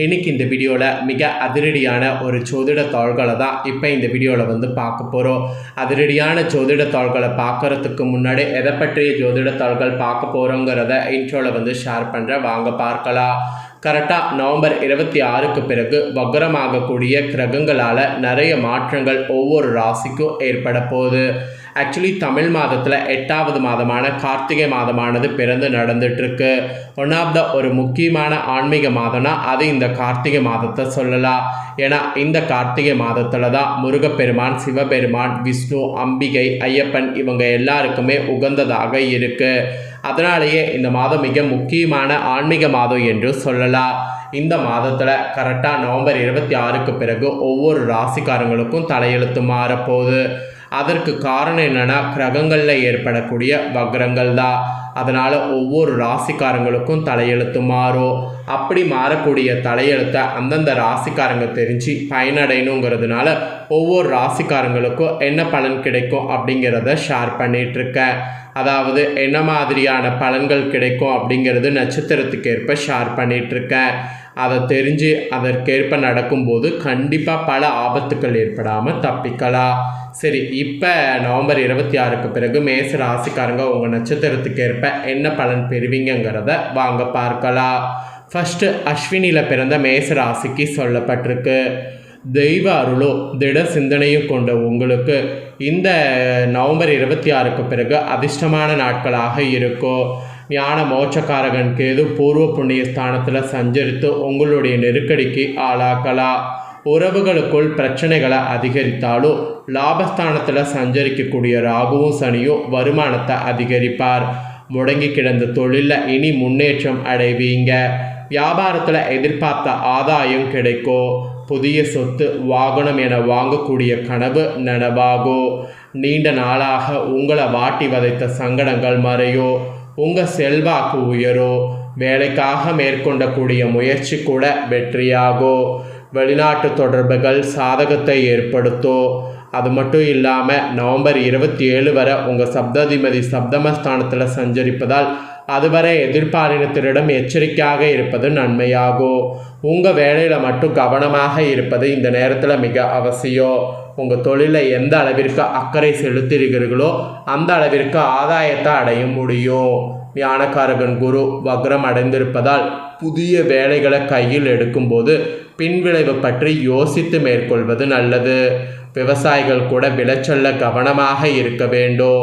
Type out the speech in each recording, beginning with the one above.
இன்றைக்கி இந்த வீடியோவில் மிக அதிரடியான ஒரு ஜோதிட தாள்களை தான் இப்போ இந்த வீடியோவில் வந்து பார்க்க போகிறோம். அதிரடியான ஜோதிட தாள்களை பார்க்குறதுக்கு முன்னாடி எதை பற்றிய ஜோதிட தாள்கள் பார்க்க போகிறோங்கிறத இன்ட்ரோவில் வந்து ஷேர் பண்ணுறேன், வாங்க பார்க்கலாம். கரெக்டாக நவம்பர் 26க்கு பிறகு வக்ரமாகக்கூடிய கிரகங்களால் நிறைய மாற்றங்கள் ஒவ்வொரு ராசிக்கும் ஏற்பட போகுது. ஆக்சுவலி தமிழ் மாதத்தில் 8வது மாதமான கார்த்திகை மாதமானது பிறந்து நடந்துட்டுருக்கு. ஒன் ஆஃப் த ஒரு முக்கியமான ஆன்மீக மாதம்னா அது இந்த கார்த்திகை மாதத்தை சொல்லலாம். ஏன்னா இந்த கார்த்திகை மாதத்தில் தான் முருகப்பெருமான், சிவபெருமான், விஷ்ணு, அம்பிகை, ஐயப்பன் இவங்க எல்லாருக்குமே உகந்ததாக இருக்குது. அதனாலேயே இந்த மாதம் மிக முக்கியமான ஆன்மீக மாதம் என்று சொல்லலாம். இந்த மாதத்தில் கரெக்டாக நவம்பர் 26க்கு பிறகு ஒவ்வொரு ராசிக்காரங்களுக்கும் தலையெழுத்து மாறப்போகுது. அதற்கு காரணம் என்னென்னா கிரகங்களில் ஏற்படக்கூடிய வக்ரங்கள் தான். அதனால் ஒவ்வொரு ராசிக்காரங்களுக்கும் தலையெழுத்து மாறும். அப்படி மாறக்கூடிய தலையெழுத்தை அந்தந்த ராசிக்காரங்க தெரிஞ்சு பயனடையணுங்கிறதுனால ஒவ்வொரு ராசிக்காரங்களுக்கும் என்ன பலன் கிடைக்கும் அப்படிங்கிறத ஷேர் பண்ணிகிட்ருக்கேன். அதாவது என்ன மாதிரியான பலன்கள் கிடைக்கும் அப்படிங்கிறது நட்சத்திரத்துக்கு ஏற்ப ஷேர் பண்ணிகிட்ருக்கேன். அதை தெரிஞ்சு அதற்கேற்ப நடக்கும்போது கண்டிப்பாக பல ஆபத்துக்கள் ஏற்படாமல் தப்பிக்கலாம். சரி, இப்போ நவம்பர் 26க்கு பிறகு மேச ராசிக்காரங்க உங்கள் நட்சத்திரத்துக்கு ஏற்ப என்ன பலன் பெறுவீங்கிறத வாங்க பார்க்கலாம். ஃபஸ்ட்டு அஸ்வினியில் பிறந்த மேச ராசிக்கு சொல்லப்பட்டிருக்கு. தெய்வ அருளோ திட சிந்தனையும் கொண்ட உங்களுக்கு இந்த நவம்பர் 26க்கு பிறகு அதிர்ஷ்டமான நாட்களாக இருக்கும். ஞான மோட்சக்காரகன் கேது பூர்வ புண்ணிய ஸ்தானத்தில் சஞ்சரித்து உங்களுடைய நெருக்கடிக்கு ஆளாக்கலாம். உறவுகளுக்குள் பிரச்சனைகளை அதிகரித்தாலும் லாபஸ்தானத்தில் சஞ்சரிக்கக்கூடிய ராகுவும் சனியும் வருமானத்தை அதிகரிப்பார். முடங்கி கிடந்த தொழிலில் இனி முன்னேற்றம் அடைவீங்க. வியாபாரத்தில் எதிர்பார்த்த ஆதாயம் கிடைக்கும். புதிய சொத்து, வாகனம் என வாங்கக்கூடிய கனவு நனவாகும். நீண்ட நாளாக உங்களை வாட்டி வதைத்த சங்கடங்கள் மறையோ. உங்கள் செல்வாக்கு உயரோ. வேலைக்காக மேற்கொண்டக்கூடிய முயற்சி கூட வெற்றியாகும். வெளிநாட்டு தொடர்புகள் சாதகத்தை ஏற்படுத்தும். அது மட்டும் இல்லாமல் நவம்பர் 27 வரை உங்கள் சப்தாதிபதி சப்தமஸ்தானத்தில் சஞ்சரிப்பதால் அதுவரை எதிர்பாலினத்தினரிடம் எச்சரிக்கையாக இருப்பது நன்மையாகும். உங்கள் வேலையில் மட்டும் கவனமாக இருப்பது இந்த நேரத்தில் மிக அவசியம். உங்கள் தொழிலில் எந்த அளவிற்கு அக்கறை செலுத்துகிறீர்களோ அந்த அளவிற்கு ஆதாயத்தை அடைய முடியும். ஞானக்காரகன் குரு வக்ரம் அடைந்திருப்பதால் புதிய வேலைகளை கையில் எடுக்கும்போது பின்விளைவு பற்றி யோசித்து மேற்கொள்வது நல்லது. விவசாயிகள் கூட விளைச்சல்ல கவனமாக இருக்க வேண்டும்.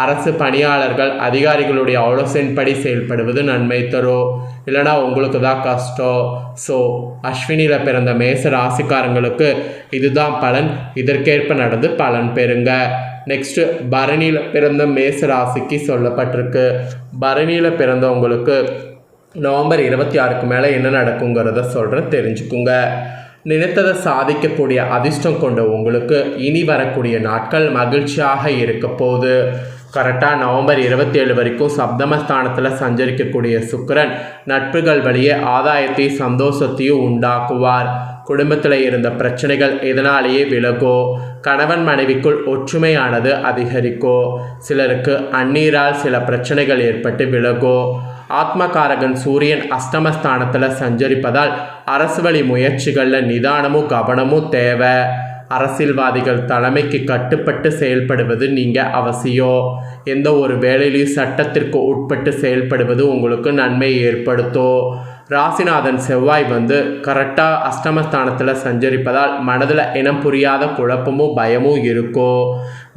அரசு பணியாளர்கள் அதிகாரிகளுடைய ஆலோசனைப்படி செயல்படுவது நன்மை தரும். இல்லைனா உங்களுக்கு தான் கஷ்டம். ஸோ அஸ்வினியில் பிறந்த மேச ராசிக்காரங்களுக்கு இதுதான் பலன். இதற்கேற்ப நடந்து பலன் பெறுங்க. நெக்ஸ்ட்டு பரணியில் பிறந்த மேச ராசிக்கு சொல்லப்பட்டிருக்கு. பரணியில் பிறந்தவங்களுக்கு நவம்பர் 26க்கு மேலே என்ன நடக்குங்கிறத சொல்கிறேன், தெரிஞ்சுக்குங்க. நினைத்ததை சாதிக்கக்கூடிய அதிர்ஷ்டம் கொண்ட உங்களுக்கு இனி வரக்கூடிய நாட்கள் மகிழ்ச்சியாக இருக்க போகுது. கரெக்டாக நவம்பர் 27 வரைக்கும் சப்தமஸ்தானத்தில் சஞ்சரிக்கக்கூடிய சுக்கிரன் நட்புகள் வழியே ஆதாயத்தையும் சந்தோஷத்தையும் உண்டாக்குவார். குடும்பத்தில் இருந்த பிரச்சனைகள் இதனாலேயே விலகும். கணவன் மனைவிக்குள் ஒற்றுமையானது அதிகரிக்கும். சிலருக்கு அந்நீரால் சில பிரச்சனைகள் ஏற்பட்டு விலகும். ஆத்மகாரகன் சூரியன் அஷ்டமஸ்தானத்தில் சஞ்சரிப்பதால் அரசு வழி முயற்சிகளில் நிதானமும் கவனமும் தேவை. அரசியல்வாதிகள் தலைமைக்கு கட்டுப்பட்டு செயல்படுவது நீங்கள் அவசியம். எந்த ஒரு வேலையிலையும் சட்டத்திற்கு உட்பட்டு செயல்படுவது உங்களுக்கு நன்மை ஏற்படுத்தும். ராசிநாதன் செவ்வாய் கரெக்டாக அஷ்டமஸ்தானத்தில் சஞ்சரிப்பதால் மனதில் இனம் புரியாத குழப்பமும் பயமும் இருக்கும்.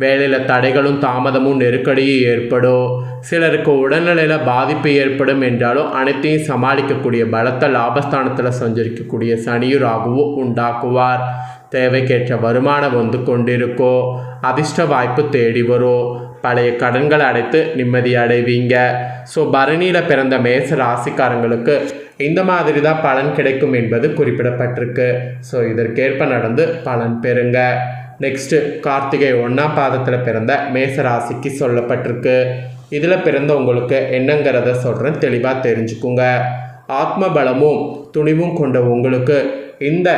வேலையில் தடைகளும் தாமதமும் நெருக்கடியும் ஏற்படும். சிலருக்கு உடல்நிலையில் பாதிப்பு ஏற்படும் என்றாலும் அனைத்தையும் சமாளிக்கக்கூடிய பலத்தை லாபஸ்தானத்தில் சஞ்சரிக்கக்கூடிய சனியும் ராகுவும் உண்டாக்குவார். தேவைக்கேற்ற வருமானம் கொண்டிருக்கும். அதிர்ஷ்ட வாய்ப்பு தேடி வரும். பழைய கடன்களை அடைத்து நிம்மதி அடைவீங்க. ஸோ பரணியில் பிறந்த மேச ராசிக்காரங்களுக்கு இந்த மாதிரி தான் பலன் கிடைக்கும் என்பது குறிப்பிடப்பட்டிருக்கு. ஸோ இதற்கேற்ப நடந்து பலன் பெறுங்க. நெக்ஸ்ட்டு கார்த்திகை 1ஆம் பாதத்தில் பிறந்த மேச ராசிக்கு சொல்லப்பட்டிருக்கு. இதில் பிறந்தவங்களுக்கு என்னங்கிறத சொல்கிறேன், தெளிவாக தெரிஞ்சுக்குங்க. ஆத்ம பலமும் துணிவும் கொண்ட உங்களுக்கு இந்த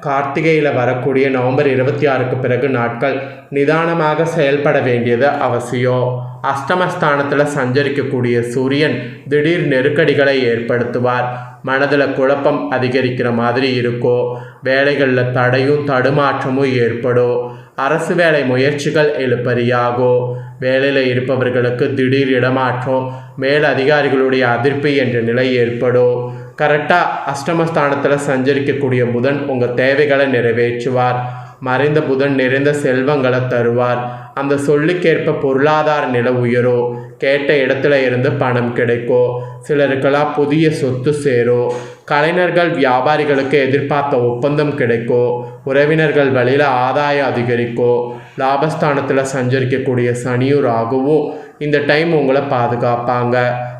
கார்த்திகையில் வரக்கூடிய நவம்பர் 26க்கு பிறகு நாட்கள் நிதானமாக செயல்பட வேண்டியது அவசியம். அஷ்டமஸ்தானத்தில் சஞ்சரிக்கக்கூடிய சூரியன் திடீர் நெருக்கடிகளை ஏற்படுத்துவார். மனதில் குழப்பம் அதிகரிக்கிற மாதிரி இருக்கும். வேலைகளில் தடையும் தடுமாற்றமும் ஏற்படும். அரசு வேலை முயற்சிகள் இழுபறியாகும். வேலையில் இருப்பவர்களுக்கு திடீர் இடமாற்றம், மேல் அதிகாரிகளுடைய அதிருப்தி என்ற நிலை ஏற்படும். கரெக்டாக அஷ்டமஸ்தானத்தில் சஞ்சரிக்கக்கூடிய புதன் உங்கள் தேவைகளை நிறைவேற்றுவார். மறைந்த புதன் நிறைந்த செல்வங்களை தருவார். அந்த சொல்லுக்கேற்ப பொருளாதார நிலை உயரும். கேட்ட இடத்துல இருந்து பணம் கிடைக்கும். சிலருக்கெல்லாம் புதிய சொத்து சேரும். கலைஞர்கள் வியாபாரிகளுக்கு எதிர்பார்த்த ஒப்பந்தம் கிடைக்கும். உறவினர்கள் வழியில் ஆதாயம் அதிகரிக்கும். லாபஸ்தானத்தில் சஞ்சரிக்கக்கூடிய சனியும் ராகுவும் இந்த டைம் உங்களை பாதுகாப்பாங்க.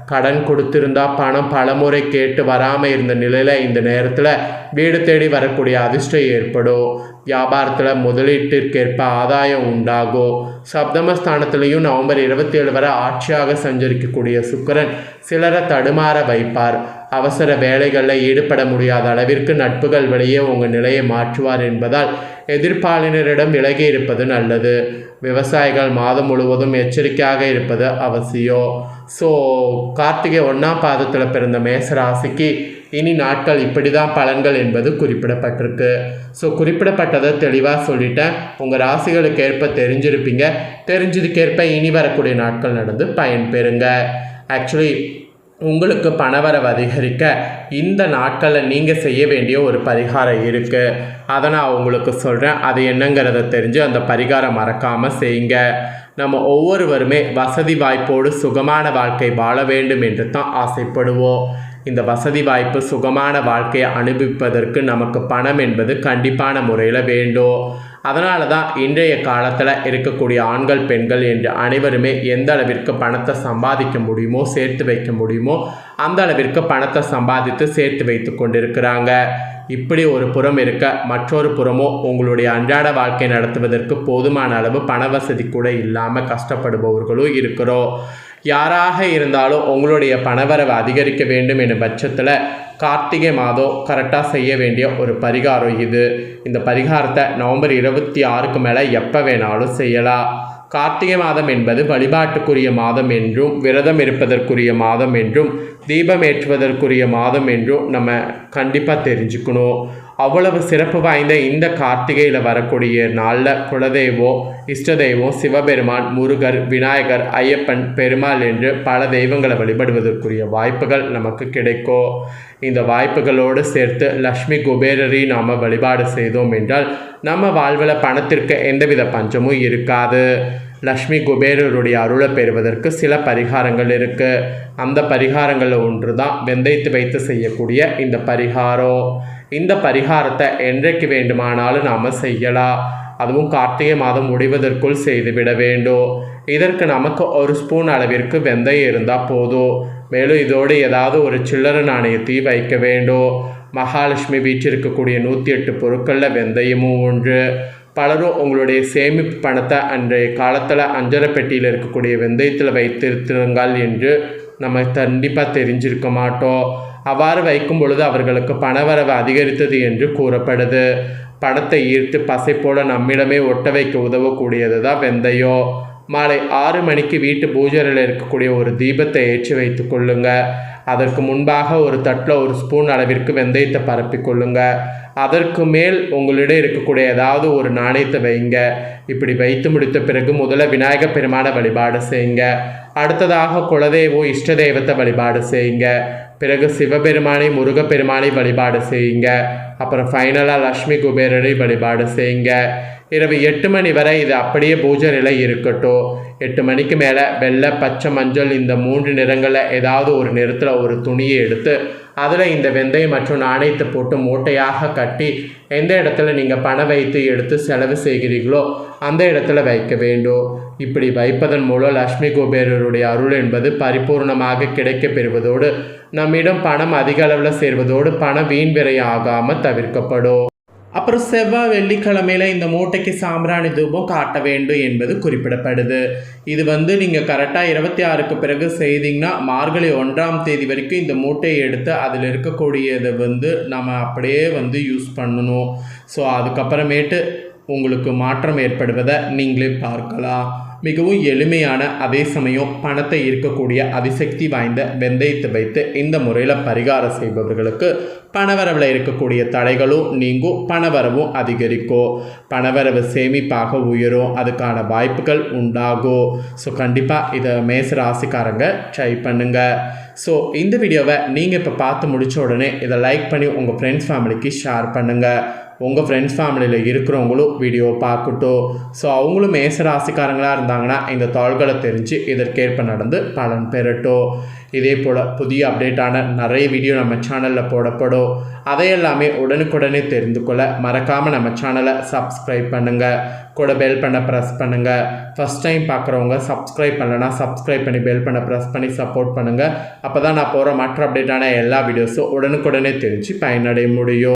கடன் கொடுத்திருந்தா பணம் பலமுறை கேட்டு வராமல் இருந்த நிலையில் இந்த நேரத்தில் வீடு தேடி வரக்கூடிய அதிர்ஷ்டம் ஏற்படும். வியாபாரத்தில் முதலீட்டிற்கேற்ப ஆதாயம் உண்டாகும். சப்தமஸ்தானத்திலையும் நவம்பர் 27 வரை ஆட்சியாக சஞ்சரிக்கக்கூடிய சுக்கிரன் சிலரை தடுமாற வைப்பார். அவசர வேலைகளில் ஈடுபட முடியாத அளவிற்கு நட்புகள் வழியே உங்கள் நிலையை மாற்றுவார் என்பதால் எதிர்ப்பாளினரிடம் விலகி இருப்பது நல்லது. விவசாயிகள் மாதம் முழுவதும் எச்சரிக்கையாக இருப்பது அவசியம். ஸோ கார்த்திகை 1ஆம் பாதத்தில் பிறந்த மேசராசிக்கு இனி நாட்கள் இப்படி தான் பலன்கள் என்பது குறிப்பிடப்பட்டிருக்கு. ஸோ குறிப்பிடப்பட்டதை தெளிவாக சொல்லிட்டேன். உங்கள் ராசிகளுக்கு ஏற்ப தெரிஞ்சிருப்பீங்க. தெரிஞ்சதுக்கேற்ப இனி வரக்கூடிய நாட்கள் நடந்து பயன்பெறுங்க. ஆக்சுவலி உங்களுக்கு பணவரவு அதிகரிக்க இந்த நாட்களில் நீங்கள் செய்ய வேண்டிய ஒரு பரிகாரம் இருக்குது. அதை நான் உங்களுக்கு சொல்கிறேன். அது என்னங்கிறத தெரிஞ்சு அந்த பரிகாரம் மறக்காமல் செய்யுங்க. நம்ம ஒவ்வொருவருமே வசதி வாய்ப்போடு சுகமான வாழ்க்கை வாழ வேண்டும் என்று தான் ஆசைப்படுவோம். இந்த வசதி வாய்ப்பு சுகமான வாழ்க்கையை அனுபவிப்பதற்கு நமக்கு பணம் என்பது கண்டிப்பான முறையில் வேண்டும். அதனால தான் இன்றைய காலத்தில் இருக்கக்கூடிய ஆண்கள் பெண்கள் என்று அனைவருமே எந்த அளவிற்கு பணத்தை சம்பாதிக்க முடியுமோ சேர்த்து வைக்க முடியுமோ அந்த அளவிற்கு பணத்தை சம்பாதித்து சேர்த்து வைத்து கொண்டிருக்கிறாங்க. இப்படி ஒரு புறம் இருக்க மற்றொரு புறமோ உங்களுடைய அன்றாட வாழ்க்கை நடத்துவதற்கு போதுமான அளவு பண வசதி கூட இல்லாமல் கஷ்டப்படுபவர்களும் இருக்கிறோம். யாராக இருந்தாலும் உங்களுடைய பணவரவை அதிகரிக்க வேண்டும் என்ற பட்சத்தில் கார்த்திகை மாதம் கரெக்டாக செய்ய வேண்டிய ஒரு பரிகாரம் இது. இந்த பரிகாரத்தை நவம்பர் 26க்கு மேலே எப்போ வேணாலும் செய்யலாம். கார்த்திகை மாதம் என்பது வழிபாட்டுக்குரிய மாதம் என்றும் விரதம் இருப்பதற்குரிய மாதம் என்றும் தீபம் ஏற்றுவதற்குரிய மாதம் என்றும் நம்ம கண்டிப்பாக தெரிஞ்சுக்கணும். அவ்வளவு சிறப்பு வாய்ந்த இந்த கார்த்திகையில் வரக்கூடிய நாளில் குலதெய்வம், இஷ்ட தெய்வம், சிவபெருமான், முருகர், விநாயகர், ஐயப்பன், பெருமாள் என்று பல தெய்வங்களை வழிபடுவதற்குரிய வாய்ப்புகள் நமக்கு கிடைக்கும். இந்த வாய்ப்புகளோடு சேர்த்து லக்ஷ்மி குபேரரை நாம் வழிபாடு செய்தோம் என்றால் நம்ம வாழ்வில் பணத்திற்கு எந்தவித பஞ்சமும் இருக்காது. லக்ஷ்மி குபேரருடைய அருளை பெறுவதற்கு சில பரிகாரங்கள் இருக்குது. அந்த பரிகாரங்களில் ஒன்று தான் வெந்தயத்து வைத்து செய்யக்கூடிய இந்த பரிகாரம். இந்த பரிகாரத்தை என்றைக்கு வேண்டுமானாலும் நாம் செய்யலாம். அதுவும் கார்த்திகை மாதம் முடிவதற்குள் செய்துவிட வேண்டும். இதற்கு நமக்கு ஒரு ஸ்பூன் அளவிற்கு வெந்தயம் இருந்தால் போதும். மேலும் இதோடு ஏதாவது ஒரு சில்லறை நாணயத்தையும் வைக்க வேண்டும். மகாலட்சுமி வீற்றிருக்கக்கூடிய 108 பொருட்களில் வெந்தயமும் ஒன்று. பலரும் உங்களுடைய சேமிப்பு பணத்தை அன்றைய காலத்தில் அஞ்சரை பெட்டியில் இருக்கக்கூடிய வெந்தயத்தில் வைத்திருத்துங்கள் என்று நம்ம கண்டிப்பாக தெரிஞ்சிருக்க மாட்டோம். அவ்வாறு வைக்கும் பொழுது அவர்களுக்கு பணவரவு அதிகரித்தது என்று கூறப்படுது. பணத்தை ஈர்த்து பசை போல நம்மிடமே ஒட்ட வைக்க உதவக்கூடியது தான் வெந்தயம். மாலை 6 மணிக்கு வீட்டு பூஜையில் இருக்கக்கூடிய ஒரு தீபத்தை ஏற்றி வைத்து கொள்ளுங்க. அதற்கு முன்பாக ஒரு தட்டில் ஒரு ஸ்பூன் அளவிற்கு வெந்தயத்தை பரப்பி கொள்ளுங்க. அதற்கு மேல் உங்களிடம் இருக்கக்கூடிய ஏதாவது ஒரு நாணயத்தை வைங்க. இப்படி வைத்து முடித்த பிறகு முதல்ல விநாயகர் பெருமான வழிபாடு செய்யுங்க. அடுத்ததாக குலதெய்வம், இஷ்ட தெய்வத்தை வழிபாடு செய்யுங்க. பிறகு சிவபெருமானை, முருகப்பெருமானை வழிபாடு செய்யுங்க. அப்புறம் ஃபைனலாக லக்ஷ்மி குபேரரை வழிபாடு செய்யுங்க. இரவு 8 மணி வரை இது அப்படியே பூஜை நிலை இருக்கட்டும். 8 மணிக்கு மேலே வெள்ளை, பச்சை, மஞ்சள் இந்த 3 நிறங்களில் ஏதாவது ஒரு நிறத்தில் ஒரு துணியை எடுத்து அதில் இந்த வெந்தயம் மற்றும் நாணயத்தை போட்டு மூட்டையாக கட்டி எந்த இடத்துல நீங்கள் பணம் வைத்து எடுத்து செலவு செய்கிறீர்களோ அந்த இடத்துல வைக்க வேண்டும். இப்படி வைப்பதன் மூலம் லக்ஷ்மி குபேரருடைய அருள் என்பது பரிபூர்ணமாக கிடைக்க பெறுவதோடு நம்மிடம் பணம் அதிக அளவில் சேர்வதோடு பணம் வீண் விரயம் ஆகாமல் தவிர்க்கப்படும். அப்புறம் செவ்வாய் வெள்ளிக்கிழமையில் இந்த மூட்டைக்கு சாம்பிராணி தூபம் காட்ட வேண்டும் என்பது குறிப்பிடப்படுது. இது நீங்கள் கரெக்டாக 26க்கு பிறகு செய்தீங்கன்னா மார்கழி 1ஆம் தேதி வரைக்கும் இந்த மூட்டையை எடுத்து அதில் இருக்கக்கூடியதை நம்ம அப்படியே யூஸ் பண்ணணும். ஸோ அதுக்கப்புறமேட்டு உங்களுக்கு மாற்றம் ஏற்படுவதை நீங்களே பார்க்கலாம். மிகவும் எளிமையான அதே சமயம் பணத்தை ஈர்க்கக்கூடிய அதிசக்தி வாய்ந்த வெந்தயத்தை வைத்து இந்த முறையில் பரிகாரம் செய்பவர்களுக்கு பணவரவில் இருக்கக்கூடிய தடைகளும் நீங்கும், பணவரவும் அதிகரிக்கும், பணவரவு சேமிப்பாக உயரும், அதுக்கான வாய்ப்புகள் உண்டாகும். ஸோ கண்டிப்பாக இதை மேச ராசிக்காரங்க ட்ரை பண்ணுங்கள். ஸோ இந்த வீடியோவை நீங்கள் இப்போ பார்த்து முடித்த உடனே இதை லைக் பண்ணி உங்கள் ஃப்ரெண்ட்ஸ் ஃபேமிலிக்கு ஷேர் பண்ணுங்கள். உங்கள் ஃப்ரெண்ட்ஸ் ஃபேமிலியில் இருக்கிறவங்களும் வீடியோ பார்க்கட்டும். ஸோ அவங்களும் மேச ராசிக்காரங்களாக இருந்தாங்கன்னா இந்த தாள்களை தெரிஞ்சு இதற்கேற்ப நடந்து பலன் பெறட்டும். இதே போல் புதிய அப்டேட்டான நிறைய வீடியோ நம்ம சேனலில் போடப்படும். அதையெல்லாமே உடனுக்குடனே தெரிந்து கொள்ள மறக்காமல் நம்ம சேனலை சப்ஸ்கிரைப் பண்ணுங்கள். கூட பெல் பண்ண ப்ரெஸ் பண்ணுங்கள். ஃபஸ்ட் டைம் பார்க்குறவங்க சப்ஸ்கிரைப் பண்ணலைன்னா சப்ஸ்கிரைப் பண்ணி பெல் பண்ண ப்ரெஸ் பண்ணி சப்போர்ட் பண்ணுங்கள். அப்போ தான் நான் போகிற மற்ற அப்டேட்டான எல்லா வீடியோஸும் உடனுக்குடனே தெரிஞ்சு பயனடைய முடியும்.